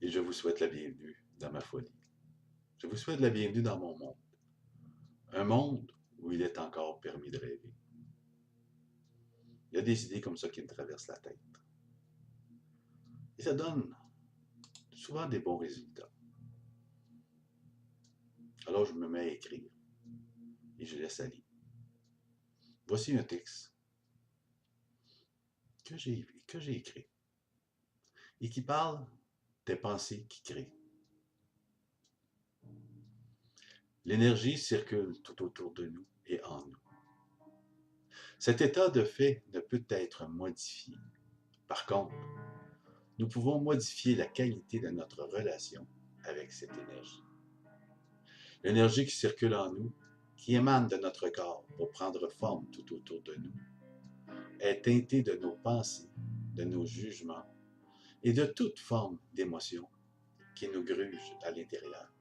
et je vous souhaite la bienvenue dans ma folie. Je vous souhaite la bienvenue dans mon monde. Un monde où il est encore permis de rêver. Il y a des idées comme ça qui me traversent la tête. Et ça donne souvent des bons résultats. Alors je me mets à écrire et je laisse aller. Voici un texte que j'ai écrit et qui parle des pensées qui créent. L'énergie circule tout autour de nous et en nous. Cet état de fait ne peut être modifié. Par contre, nous pouvons modifier la qualité de notre relation avec cette énergie. L'énergie qui circule en nous, qui émane de notre corps pour prendre forme tout autour de nous, est teintée de nos pensées, de nos jugements et de toute forme d'émotion qui nous gruge à l'intérieur.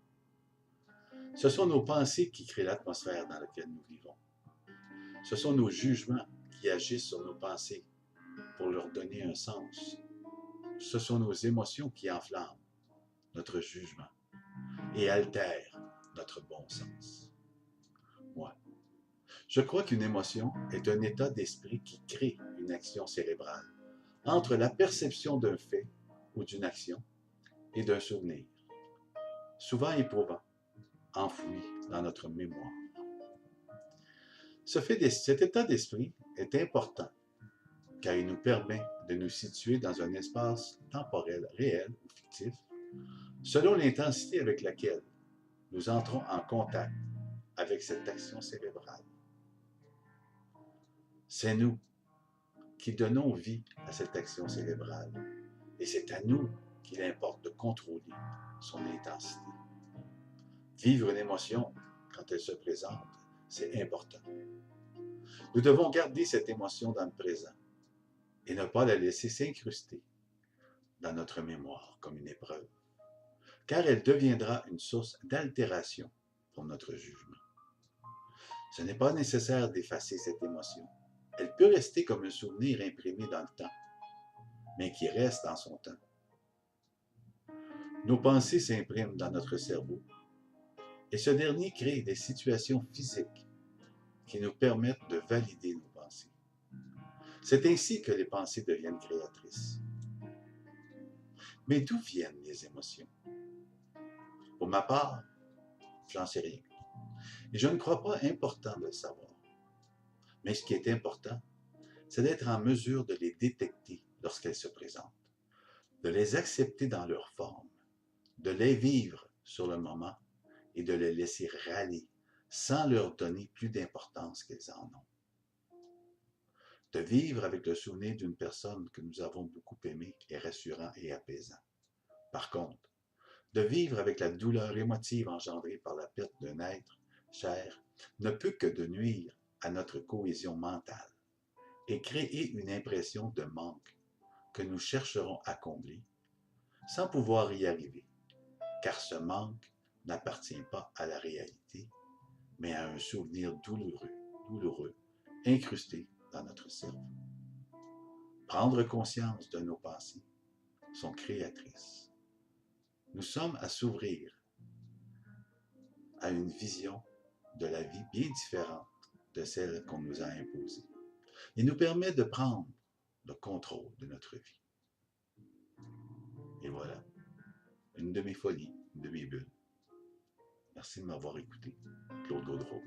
Ce sont nos pensées qui créent l'atmosphère dans laquelle nous vivons. Ce sont nos jugements qui agissent sur nos pensées pour leur donner un sens. Ce sont nos émotions qui enflamment notre jugement et altèrent notre bon sens. Moi, je crois qu'une émotion est un état d'esprit qui crée une action cérébrale entre la perception d'un fait ou d'une action et d'un souvenir, souvent éprouvant, enfoui dans notre mémoire. Cet état d'esprit est important car il nous permet de nous situer dans un espace temporel réel ou fictif selon l'intensité avec laquelle nous entrons en contact avec cette action cérébrale. C'est nous qui donnons vie à cette action cérébrale et c'est à nous qu'il importe de contrôler son intensité. Vivre une émotion quand elle se présente, c'est important. Nous devons garder cette émotion dans le présent et ne pas la laisser s'incruster dans notre mémoire comme une épreuve, car elle deviendra une source d'altération pour notre jugement. Ce n'est pas nécessaire d'effacer cette émotion. Elle peut rester comme un souvenir imprimé dans le temps, mais qui reste en son temps. Nos pensées s'impriment dans notre cerveau et ce dernier crée des situations physiques qui nous permettent de valider nos pensées. C'est ainsi que les pensées deviennent créatrices. Mais d'où viennent les émotions? Pour ma part, je n'en sais rien. Et je ne crois pas important de le savoir. Mais ce qui est important, c'est d'être en mesure de les détecter lorsqu'elles se présentent, de les accepter dans leur forme, de les vivre sur le moment et de les laisser râler sans leur donner plus d'importance qu'elles en ont. De vivre avec le souvenir d'une personne que nous avons beaucoup aimée est rassurant et apaisant. Par contre, de vivre avec la douleur émotive engendrée par la perte d'un être cher ne peut que de nuire à notre cohésion mentale et créer une impression de manque que nous chercherons à combler sans pouvoir y arriver, car ce manque n'appartient pas à la réalité, mais à un souvenir douloureux, incrusté dans notre cerveau. Prendre conscience de nos pensées sont créatrices. Nous sommes à s'ouvrir à une vision de la vie bien différente de celle qu'on nous a imposée. Il nous permet de prendre le contrôle de notre vie. Et voilà, une de mes folies, une de mes bulles. Merci de m'avoir écouté. Claude Gaudreau.